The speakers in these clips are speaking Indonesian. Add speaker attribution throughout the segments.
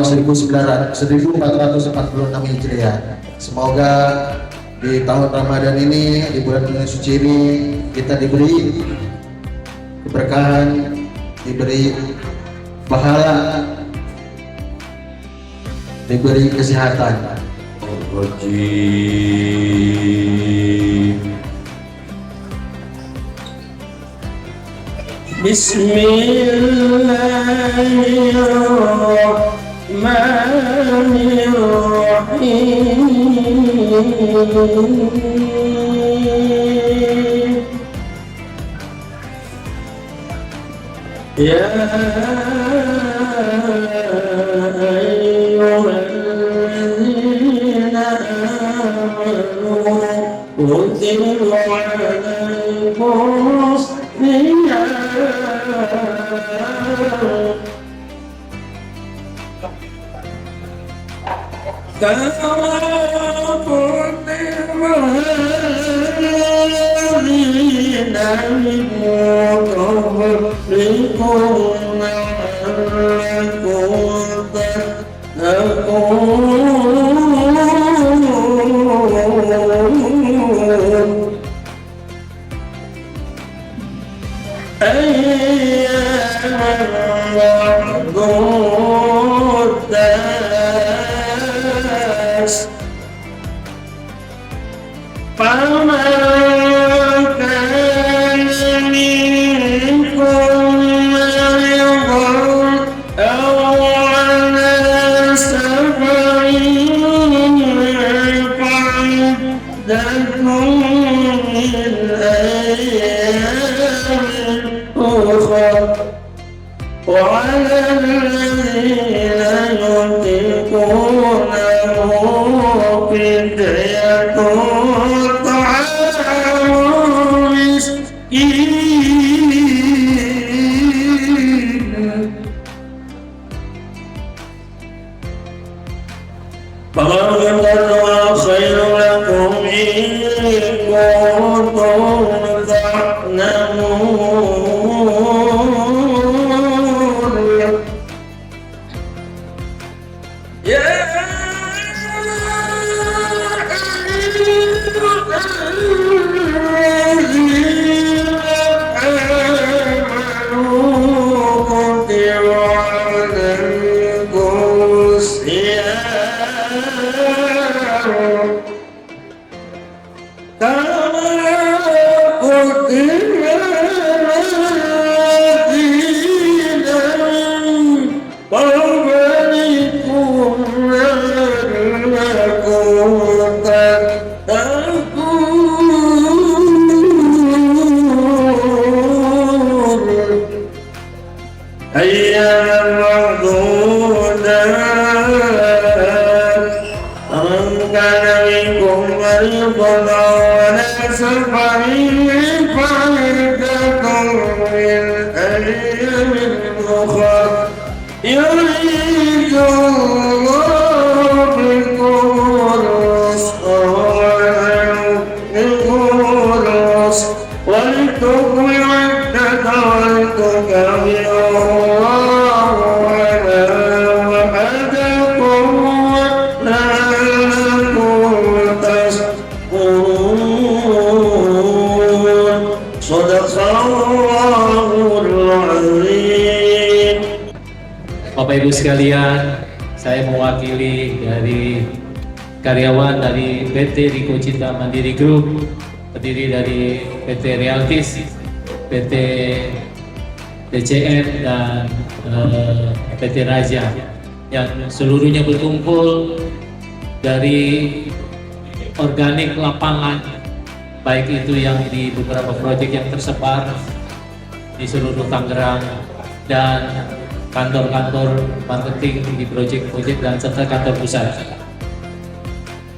Speaker 1: 1446 Hijriah. Semoga di tahun Ramadan ini, di bulan suci ini, kita diberi keberkahan, diberi pahala, diberi kesehatan.
Speaker 2: Bismillahirrahmanirrahim. Ya ayyuhalladzina amanu kutiba alaikumus siyam kama kutiba aladzina min qablikum la'allakum tattaqun. Ayyaman ma'dudat faman kana minkum maridan aw ala safarin fa'iddatun min ayyamin ukhra وعلى الذين يطيقونه فدية طعام مسكين فمن تطوع خير لكم إن كنتم تعلمون.
Speaker 3: Bapak Ibu sekalian, saya mewakili dari karyawan dari PT Riko Cinta Mandiri Group, terdiri dari PT Realtis, PT DCM dan PT Raja, yang seluruhnya berkumpul dari organik lapangan, baik itu yang di beberapa proyek yang tersebar di seluruh Tangerang dan kantor-kantor marketing di proyek-proyek dan serta kantor pusat.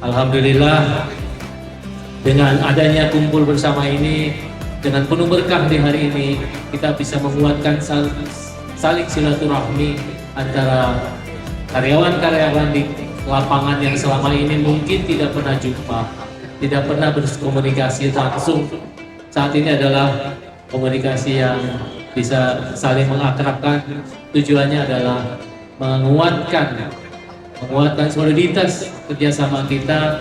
Speaker 3: Alhamdulillah, dengan adanya kumpul bersama ini, dengan penuh berkah di hari ini, kita bisa menguatkan saling silaturahmi antara karyawan-karyawan di lapangan yang selama ini mungkin tidak pernah jumpa, tidak pernah berkomunikasi langsung. Saat ini adalah komunikasi yang bisa saling mengakrabkan. Tujuannya adalah menguatkan soliditas kerjasama kita,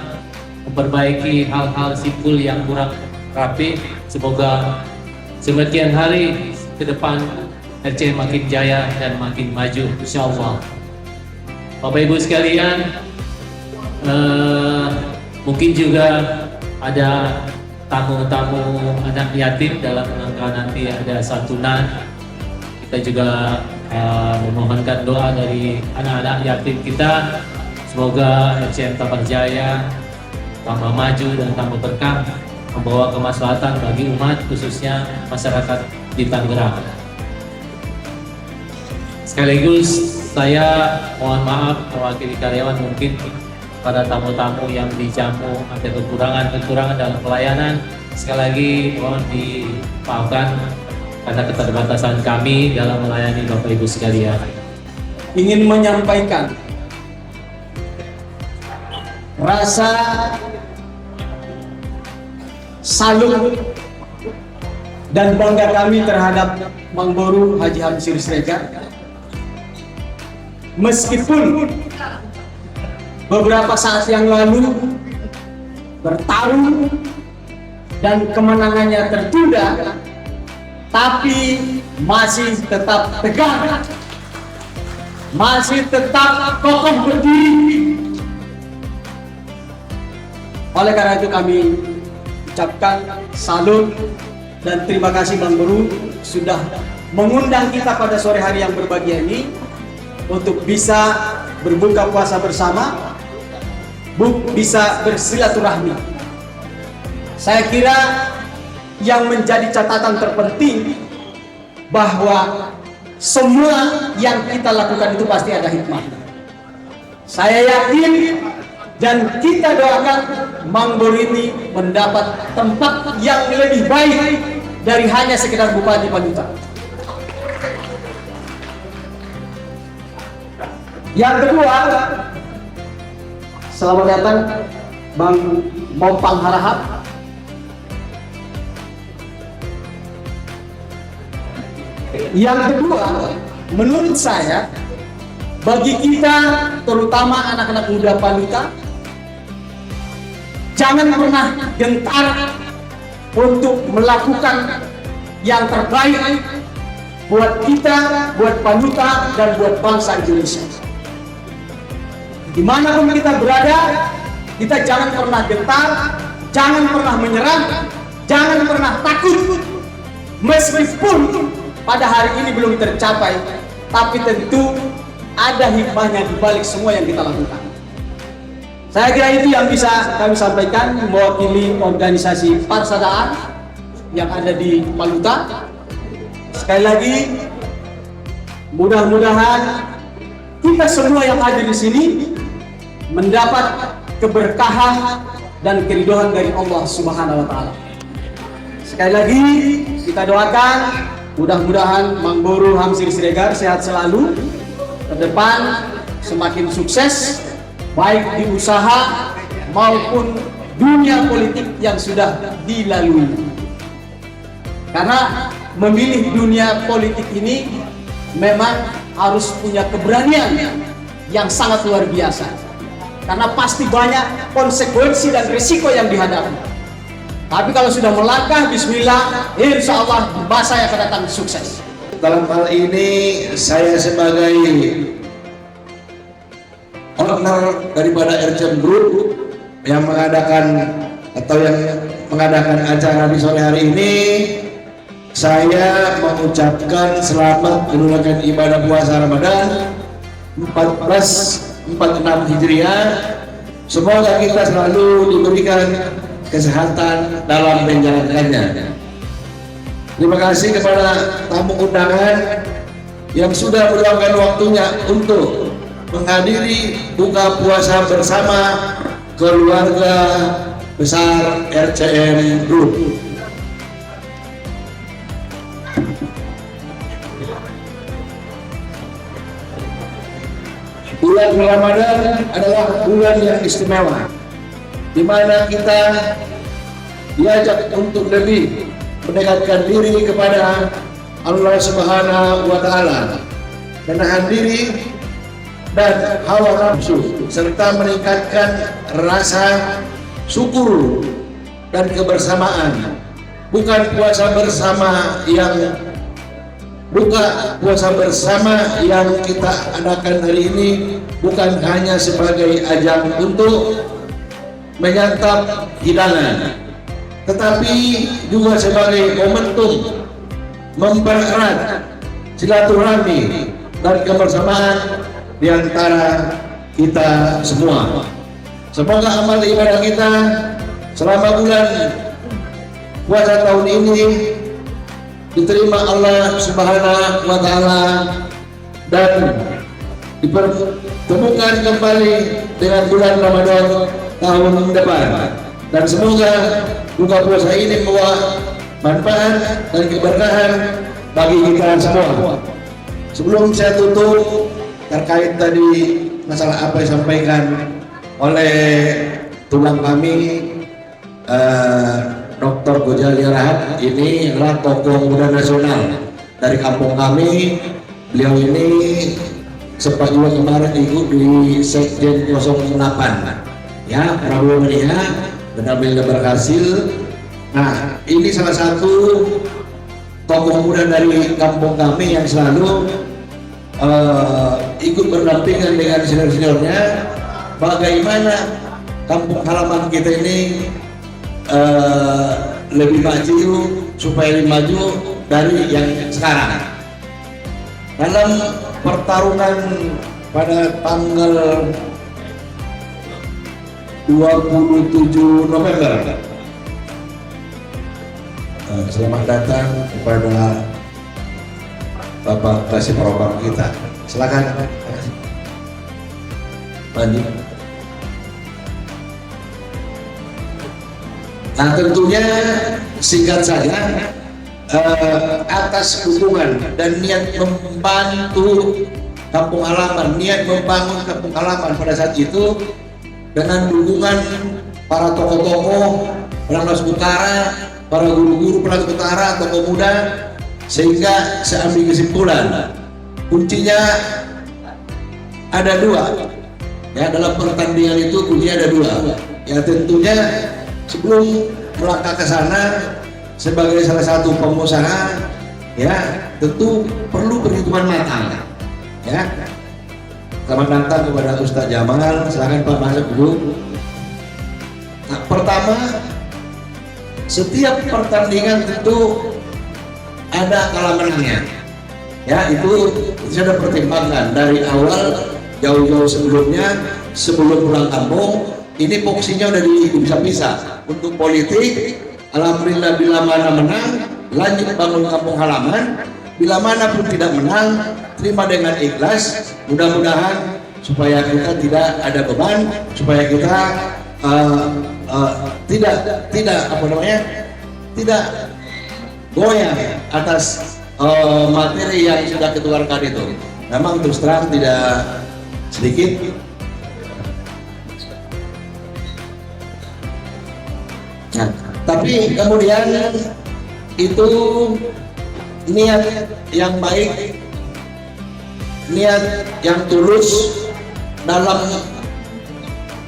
Speaker 3: memperbaiki hal-hal simpul yang kurang rapi. Semoga semakin hari ke depan RCM makin jaya dan makin maju, insyaallah. Bapak Ibu sekalian, mungkin juga ada tamu-tamu anak yatim dalam rangka nanti ada santunan. Kita juga memohonkan doa dari anak-anak yatim kita, semoga RCM tambah jaya, tambah maju dan tambah berkah, membawa kemaslahatan bagi umat, khususnya masyarakat di Tangerang. Sekaligus saya mohon maaf mewakili karyawan, mungkin pada tamu-tamu yang dijamu ada kekurangan dalam pelayanan. Sekali lagi mohon dimaafkan karena keterbatasan kami dalam melayani Bapak Ibu sekalian.
Speaker 4: Ingin menyampaikan rasa salut dan bangga kami terhadap Mang Boru Haji Hamzir Siregar. Meskipun beberapa saat yang lalu bertarung dan kemenangannya tertunda, tapi masih tetap tegar, masih tetap kokoh berdiri. Oleh karena itu kami ucapkan salut dan terima kasih Bang Boru sudah mengundang kita pada sore hari yang berbahagia ini untuk bisa berbuka puasa bersama, bisa bersilaturahmi. Saya kira yang menjadi catatan terpenting bahwa semua yang kita lakukan itu pasti ada hikmah. Saya yakin dan kita doakan Mang Boru ini mendapat tempat yang lebih baik dari hanya sekedar Bupati Paluta. Yang kedua, selamat datang Bang Mompang Harahap. Yang kedua, menurut saya, bagi kita terutama anak-anak muda Paluta, jangan pernah gentar untuk melakukan yang terbaik buat kita, buat Paluta, dan buat bangsa Indonesia. Dimanapun kita berada, kita jangan pernah gentar, jangan pernah menyerah, jangan pernah takut. Meskipun pada hari ini belum tercapai, tapi tentu ada hikmahnya di balik semua yang kita lakukan. Saya kira itu yang bisa kami sampaikan mewakili organisasi Parsadaan yang ada di Paluta. Sekali lagi, mudah-mudahan kita semua yang hadir di sini mendapat keberkahan dan keridhaan dari Allah Subhanahu wa Ta'ala. Sekali lagi kita doakan mudah-mudahan Mang Boru Hamzir Siregar sehat selalu, ke depan semakin sukses baik di usaha maupun dunia politik yang sudah dilalui. Karena memilih dunia politik ini memang harus punya keberanian yang sangat luar biasa. Karena pasti banyak konsekuensi dan risiko yang dihadapi. Tapi kalau sudah melangkah, bismillah, insya Allah masa yang akan datang sukses.
Speaker 1: Dalam hal ini saya sebagai owner daripada RCM Group yang mengadakan acara di sore hari ini, saya mengucapkan selamat menunaikan ibadah puasa Ramadan 1446 Hijriah. Semoga kita selalu diberikan kesehatan dalam menjalankannya. Terima kasih kepada tamu undangan yang sudah meluangkan waktunya untuk menghadiri buka puasa bersama keluarga besar RCM Group. Bulan Ramadan adalah bulan yang istimewa, di mana kita diajak untuk lebih mendekatkan diri kepada Allah Subhanahu wa Ta'ala, menahan diri dan hawa nafsu, serta meningkatkan rasa syukur dan kebersamaan. Bukan puasa bersama yang kita adakan hari ini bukan hanya sebagai ajang untuk menyantap hidangan, tetapi juga sebagai momentum mempererat silaturahmi dan kebersamaan di antara kita semua. Semoga amal ibadah kita selama bulan puasa tahun ini diterima Allah Subhanahu wa Ta'ala dan dipertemukan kembali dengan bulan Ramadan tahun depan, dan semoga buka puasa ini membawa manfaat dan keberkahan bagi kita semua. Sebelum saya tutup terkait tadi masalah apa yang disampaikan oleh tulang kami Dr. Gojali Rahat, ini adalah tokoh muda nasional dari kampung kami. Beliau ini sempat juga kemarin ikut di Sekjen 08 ya, Prabowo Mania, benar-benar berhasil. Nah, ini salah satu tokoh muda dari kampung kami yang selalu ikut berdampingan dengan senior-seniornya bagaimana kampung halaman kita ini lebih maju, supaya lebih maju dari yang sekarang. Dalam pertarungan pada tanggal 27 November, selamat datang kepada Bapak Kasih Propam kita. Silakan. Mandi. Nah, tentunya singkat saja, atas dukungan dan niat membantu kampung halaman, niat membangun kampung halaman pada saat itu dengan dukungan para tokoh-tokoh Perangkas Utara, para guru-guru Perangkas Utara, tokoh muda, sehingga saya ambil kesimpulan kuncinya ada dua ya, dalam pertandingan itu kuncinya ada dua ya. Tentunya sebelum melangkah ke sana sebagai salah satu pengusaha ya, tentu perlu perhitungan matang ya. Selamat datang kepada Ustadz Jamal, silakan Pak masuk dulu. Nah, pertama, setiap pertandingan tentu ada kalah menangnya ya, itu sudah pertimbangkan dari awal jauh-jauh sebelumnya, sebelum pulang kampung. Ini posisinya udah dipisah-pisah. Untuk politik, alhamdulillah bila mana menang, lanjut bangun kampung halaman. Bila mana pun tidak menang, terima dengan ikhlas. Mudah-mudahan supaya kita tidak ada beban, supaya kita tidak goyah atas materi yang sudah dikeluarkan itu. Memang terus terang tidak sedikit. Nah, tapi kemudian itu niat yang baik, niat yang tulus dalam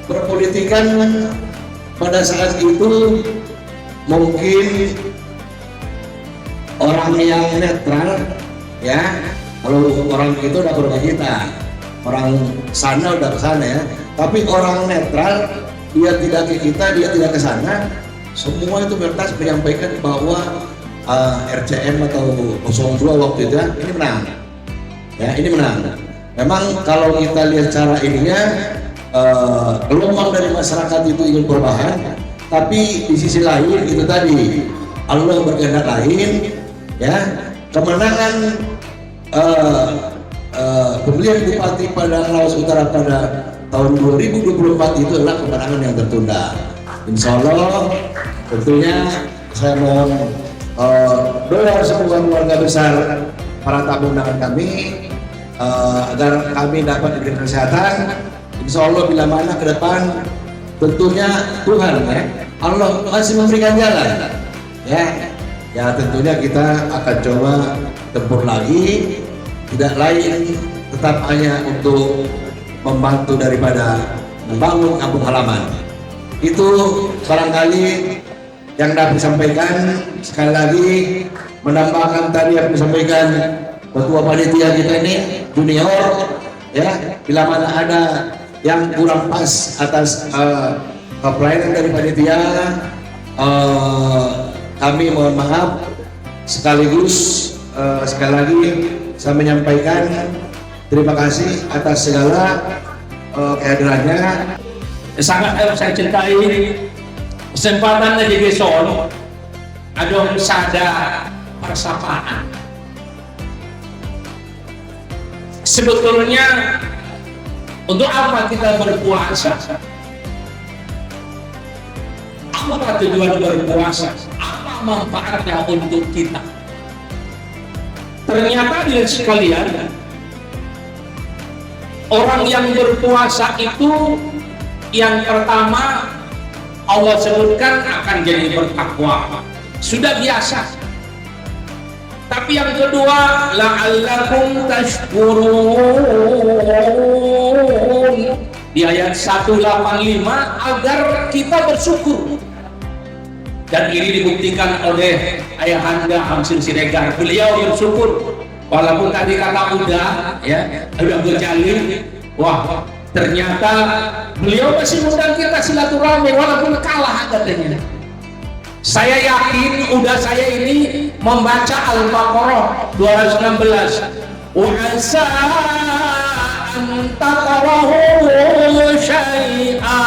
Speaker 1: berpolitikan pada saat itu mungkin orang yang netral ya. Kalau orang itu udah berbagi kita, orang sana udah ke sana ya. Tapi orang netral, dia tidak ke kita, dia tidak ke sana. Semua itu bertas menyampaikan bahwa RCM atau 02 waktu itu ya, ini menang ya, ini menang. Memang kalau kita lihat cara ininya, gelombang dari masyarakat itu ingin perubahan, tapi di sisi lain itu tadi Allah berkehendak lain ya. Kemenangan pemilihan Bupati Padang Lawas Utara pada tahun 2024 itu adalah kemenangan yang tertunda. Insya Allah tentunya saya mohon doa semoga keluarga besar para tamu undangan kami agar kami dapat diberikan kesehatan. Insya Allah bila mana ke depan tentunya Tuhan ya, Allah masih memberikan jalan ya, tentunya kita akan coba tempur lagi, tidak lain tetap hanya untuk membantu daripada membangun kampung halaman. Itu barangkali yang dapat disampaikan. Sekali lagi menambahkan tadi yang disampaikan ketua panitia kita ini junior, ya, bila mana ada yang kurang pas atas pelayanan dari panitia, kami mohon maaf. Sekaligus sekali lagi saya menyampaikan terima kasih atas segala kehadirannya.
Speaker 2: Sangat saya cintai kesempatan di Geson adong sada persapaan. Sebetulnya untuk apa kita berpuasa? Apa tujuan berpuasa? Apa manfaatnya untuk kita? Ternyata di sekalian, orang yang berpuasa itu yang pertama Allah sebutkan akan jadi bertakwa. Sudah biasa. Tapi yang kedua, la'allakum tashkurun. Di ayat 185 agar kita bersyukur. Dan ini dibuktikan oleh Ayahanda Hamzil Siregar. Beliau bersyukur. Walaupun tadi kata udah berjalin, wah ternyata beliau masih undang kita silaturahmi walaupun kalah katanya. Saya yakin udah saya ini membaca Al-Baqarah 216. Wa asa an takrahu syai'a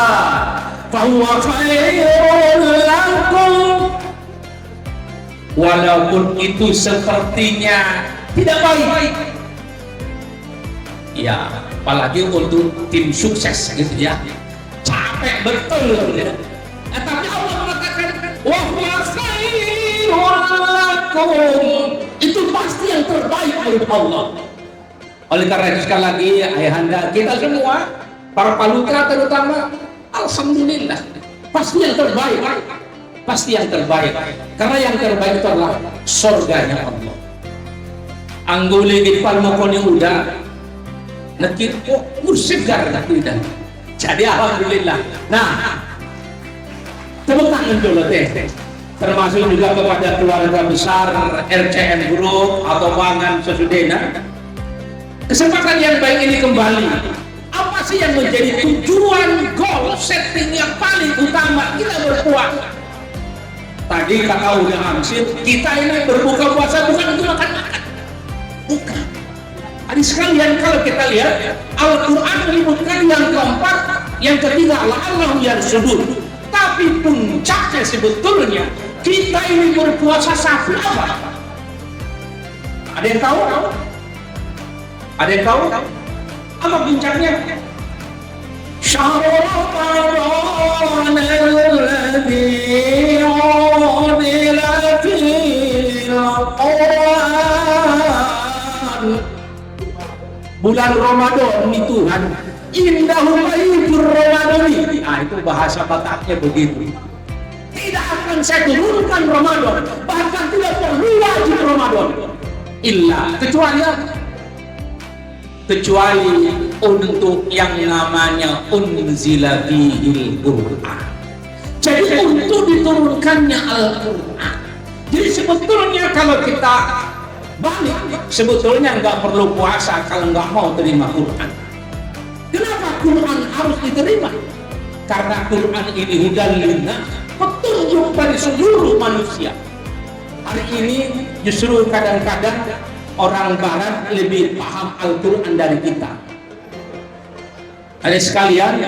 Speaker 2: fa huwa khairun lakum. Walaupun itu sepertinya tidak baik. Ya, apalagi untuk tim sukses gitu ya. Capek betul ya. Tapi Allah mengatakan wa huwa khairul lakum. Itu pasti yang terbaik oleh Allah. Oleh karena itu sekali lagi ayahanda kita semua para palutra terutama, alhamdulillah pasti yang terbaik. Pasti yang terbaik. Karena yang terbaik itu adalah surganya Allah. Angguli di palmokoni udah nekit kok mursigar tidak. Jadi alhamdulillah. Nah, tepuk tangan dulu teh. Termasuk juga kepada keluarga besar RCM Group atau Wangan Sesudena. Kesempatan yang baik ini kembali. Apa sih yang menjadi tujuan goal setting yang paling utama kita berpuasa? Tadi kata udah Hamzil, kita ini berbuka puasa bukan untuk makan-makan. Bukan. Adik sekalian, kalau kita lihat Al-Quran menyebutkan yang keempat, yang ketiga la'allahu yarsudun. Tapi puncaknya sebetulnya kita ini berpuasa satu apa? Ada yang tahu? Ada yang tahu? Apa puncaknya? Syahrul Ramadan alladzi unzila fihil Qur'an. Bulan Ramadan ini Tuhan indahul baitur Ramadani. Nah itu bahasa Bataknya begitu. Tidak akan saya turunkan Ramadan, bahkan tidak perlu wajib Ramadan. Illa kecuali untuk yang namanya unzila fihil Qur'an. Jadi untuk diturunkannya Al-Quran. Jadi sebetulnya kalau kita balik, sebetulnya nggak perlu puasa kalau nggak mau terima Quran. Kenapa Quran harus diterima? Karena Quran ini hudan linnas, petunjuk bagi seluruh manusia. Hari ini justru kadang-kadang orang Barat lebih paham Al-Quran dari kita. Ada sekalian,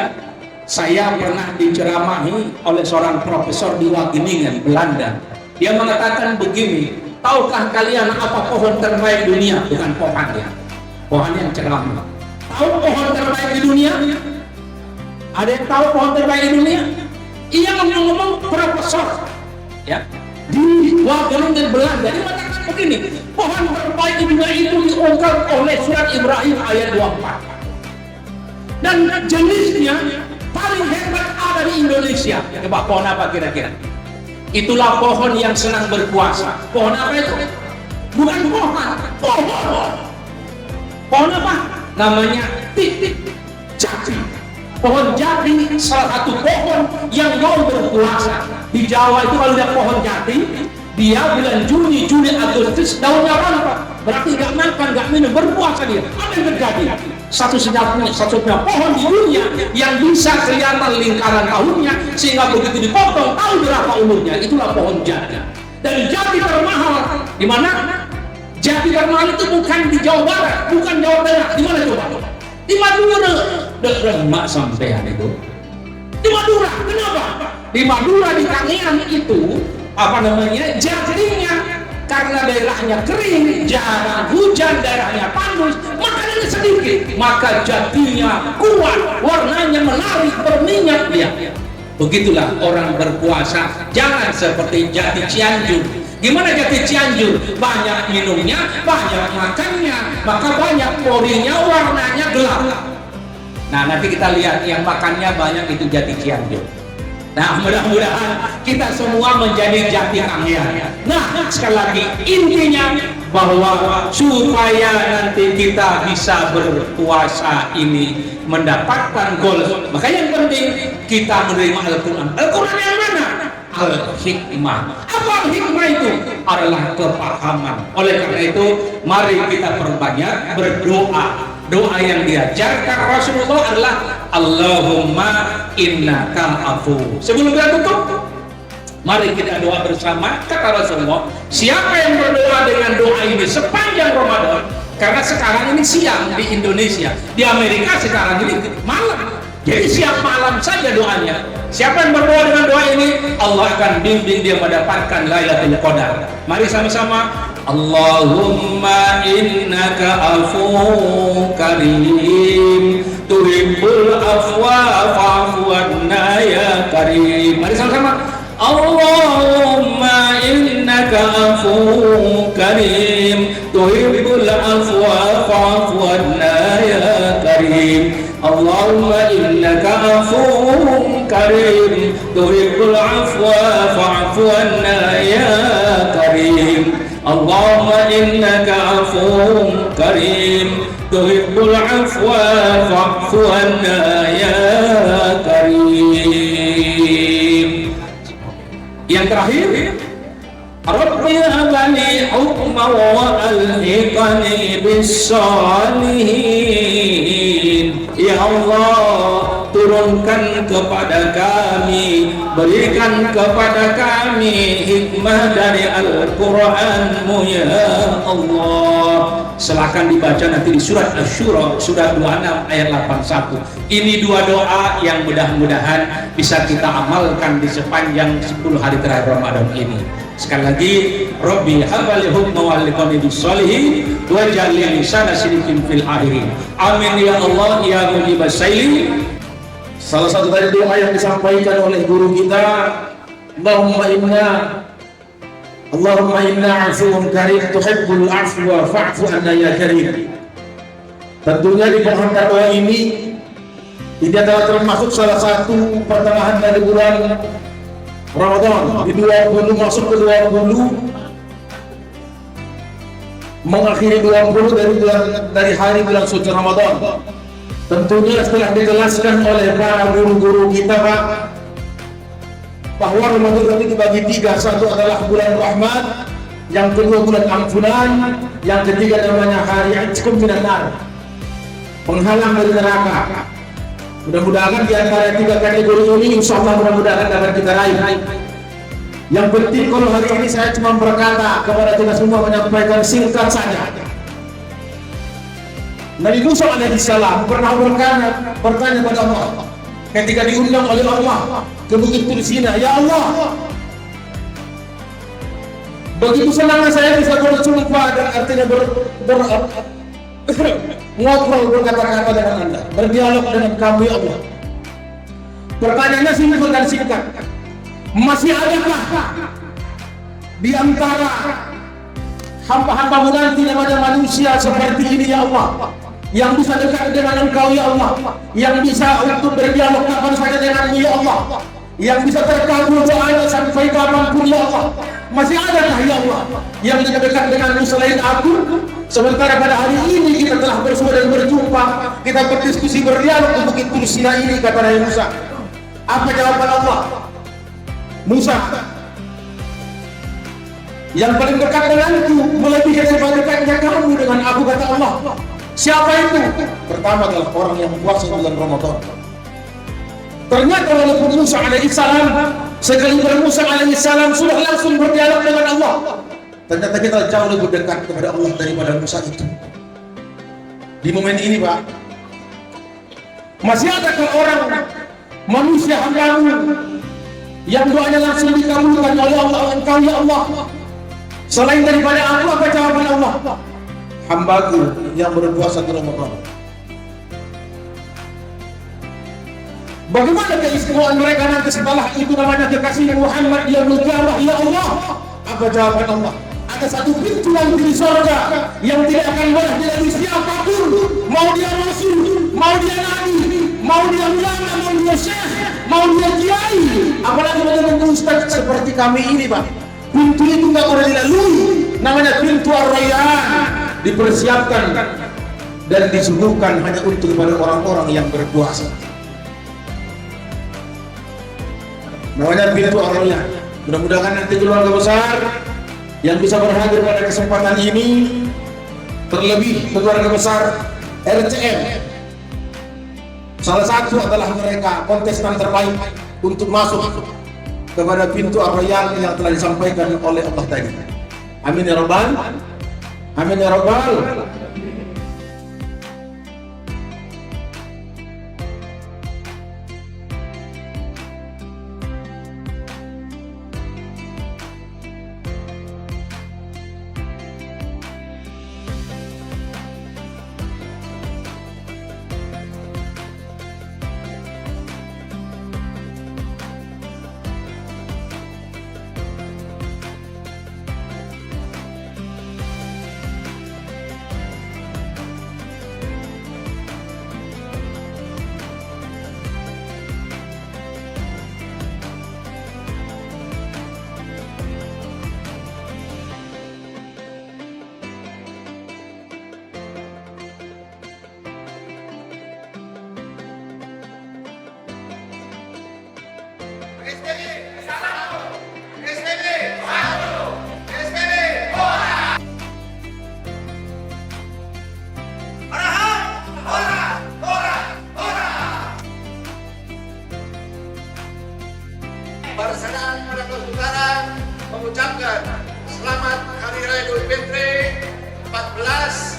Speaker 2: saya pernah diceramahi oleh seorang profesor di Wageningen, Belanda. Dia mengatakan begini, tahukah kalian apa pohon terbaik dunia? Bukan pohon ya, pohon yang ceramah. Tahu pohon terbaik di dunia? Ada yang tahu pohon terbaik di dunia? Ia ngomong profesor ya di Wageningen, Belanda. Dia mengatakan begini, pohon terbaik di dunia itu diungkap oleh surat Ibrahim ayat 24. Dan jenisnya paling hebat ada di Indonesia. Coba pohon apa kira-kira? Itulah pohon yang senang berpuasa. Pohon apa itu? Bukan pohon. Pohon apa? Namanya titik. jati. Pohon jati salah satu pohon yang mau berkuasa. Di Jawa itu kalau lihat pohon jati, dia bulan Juni, Juli, Agustus daunnya rontok, berarti nggak makan, nggak minum, berpuasa dia. Apa yang terjadi? Satu-satunya pohon di dunia yang bisa kelihatan lingkaran tahunnya, sehingga begitu dipotong tahu berapa umurnya. Itulah pohon jati. Dan jati termahal di mana? Jati termahal itu bukan di Jawa Barat, bukan Jawa Tengah. Di mana coba? Di Madura. Demak sampean itu. Di Madura. Kenapa? Di Madura, di Kangean itu apa namanya, jatinya karena daerahnya kering, jarang hujan, daerahnya tandus, makanannya sedikit, maka jatinya kuat, warnanya menarik, berminyak dia. Begitulah orang berpuasa, jangan seperti jati Cianjur. Gimana jati Cianjur? Banyak minumnya, banyak makannya, maka banyak porinya, warnanya gelap. Nah, nanti kita lihat yang makannya banyak itu jati Cianjur. Nah, mudah-mudahan kita semua menjadi jati Kangean. Nah, sekali lagi intinya bahwa supaya nanti kita bisa berpuasa ini mendapatkan goal, maka yang penting kita menerima Al-Quran. Al-Quran yang mana? Al-Hikmah. Apa Al-Hikmah itu? Adalah kepahaman. Oleh karena itu, mari kita perbanyak berdoa. Doa yang diajarkan Rasulullah adalah Allahumma innaka afu. Sebelum kita tutup, mari kita doa bersama. Kata Rasulullah, siapa yang berdoa dengan doa ini sepanjang Ramadan, karena sekarang ini siang di Indonesia, di Amerika sekarang ini malam, jadi siap malam saja doanya. Siapa yang berdoa dengan doa ini, Allah akan bimbing dia mendapatkan Lailatul Qadar. Mari sama-sama. Allahumma innaka afuwwun karim tuhibbul afwa fa'fu anna ya karim. Mari sama-sama. Allahumma innaka afuwwun karim tuhibbul afwa fa'fu anna ya karim. Allahumma innaka afuwwun karim tuhibbul afwa fa'fu anna ya karim. Allahumma innaka afuwwun karim tuhibbul afwa fa'fu anna ya karim. Yang terakhir, Rabbi habli hukman wa alhiqni bis salihin. Ya Allah, turunkan kepada kami, berikan kepada kami hikmah dari Al-Quranmu ya Allah. Silakan dibaca nanti di surat Asy-Syura, surat 26 ayat 81. Ini dua doa yang mudah-mudahan bisa kita amalkan di sepanjang 10 hari terakhir Ramadan ini. Sekali lagi, Rabbi habli hukma wa alhiqni bis sholihin waj'al li lisana sidqin fil akhirin. Amin ya Allah ya mujibas saili.
Speaker 1: Salah satu dari doa yang disampaikan oleh guru kita, Allahumma inna afuwun karim tuhibbul afwa fa'fu anna ya karim. Tentunya di pohon doa ini ini adalah termasuk salah satu pertengahan dari bulan Ramadan, di 20 masuk ke 20, mengakhiri 20 dari hari bulan suci Ramadan. Tentunya setelah dijelaskan oleh para guru-guru kita, Pak, bahwa Ramadan ini dibagi tiga. Satu adalah bulan rahmat, yang kedua bulan ampunan, yang ketiga namanya hari Itqum minan nar, penghalang dari neraka. Mudah-mudahan di antara tiga kategori ini insyaallah mudah-mudahan dapat kita raih. Yang penting kalau hari ini saya cuma berkata kepada kita semua, menyampaikan singkat saja. Nabi Musa alaihissalam pernah bertanya pada Allah ketika diundang oleh Allah ke Bukit Tur Sina, ya Allah, begitu senangnya saya bisa berjumpa dan artinya ngobrol, berkata-kata dengan Anda, berdialog dengan kamu ya Allah. Pertanyaannya simpel dan singkat, masih adakah di antara hamba-hambamu nanti namanya manusia seperti ini ya Allah, yang bisa dekat dengan Engkau ya Allah, yang bisa untuk berdialog kapan saja denganmu ya Allah, yang bisa terkabul doanya sampai kapanpun ya Allah? Masih adakah ya Allah yang dekat denganmu selain aku?
Speaker 5: Sementara pada hari ini kita telah bersua dan berjumpa, kita berdiskusi berdialog di Bukit Tur Sinai ini, kata Nabi Musa. Apa jawaban Allah? Musa, yang paling dekat denganku melebihi daripada dekatnya kamu dengan aku, kata Allah. Siapa itu? Pertama adalah orang yang puasa bulan Ramadan. Ternyata walaupun Musa alaihissalam, sekaliber Musa alaihissalam sudah langsung berdialog dengan Allah, ternyata kita jauh lebih dekat kepada Allah daripada Musa itu. Di momen ini, Pak, masih ada orang manusia hambamu yang doanya langsung dikabulkan oleh Allah, engkau ya Allah, selain daripada aku? Apa jawaban Allah? Hambaku yang berpuasa di Ramadan. Bagaimana keistimewaan mereka nanti setelah itu namanya kekasih Muhammad yang berjamaah ya Allah? Apa jawaban Allah? Ada satu pintu yang di surga yang tidak akan boleh dilalui siapapun, mau dia rasul, mau dia nabi, mau dia ulama, mau dia syekh, mau dia kiai, apalagi menurut ustaz seperti kami ini, Pak. Pintu itu nggak boleh dilalui, namanya pintu Ar-Rayyan, dipersiapkan dan disuguhkan hanya untuk kepada orang-orang yang berpuasa. Namanya pintu Ar-Rayyan. Mudah-mudahan nanti keluarga besar yang bisa berhadir pada kesempatan ini, terlebih keluarga besar RCM, salah satu adalah mereka kontestan terbaik untuk masuk kepada pintu Ar-Rayyan yang telah disampaikan oleh Allah tadi. Amin ya Rabbal, amin ya Rabbal.
Speaker 1: Bersamaan pada keutaran mengucapkan selamat Hari Raya Idul Fitri 14